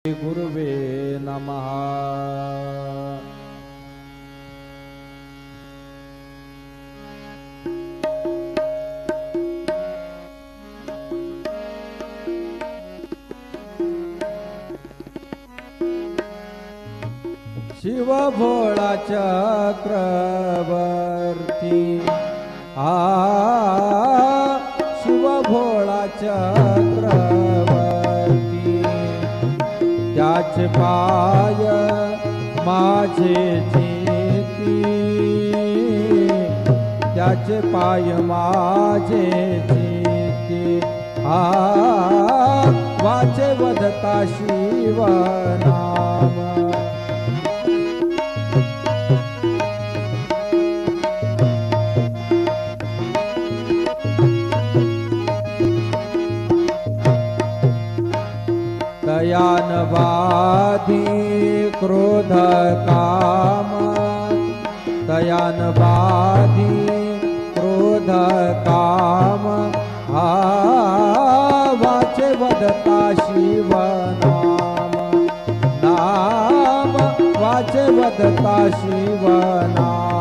गुरुवे नमः। शिव भोळा चक्रवर्ती शिव भोळा चक्रवर्ती त्याचे पाय माझे जेती त्याचे पाय माझे जेती वाचे वदता शिव नाम दयान बाधी क्रोध काम दयान बाधी क्रोध काम वाचे वदता शिव नाम नाम वाचे वदता शिव नाम।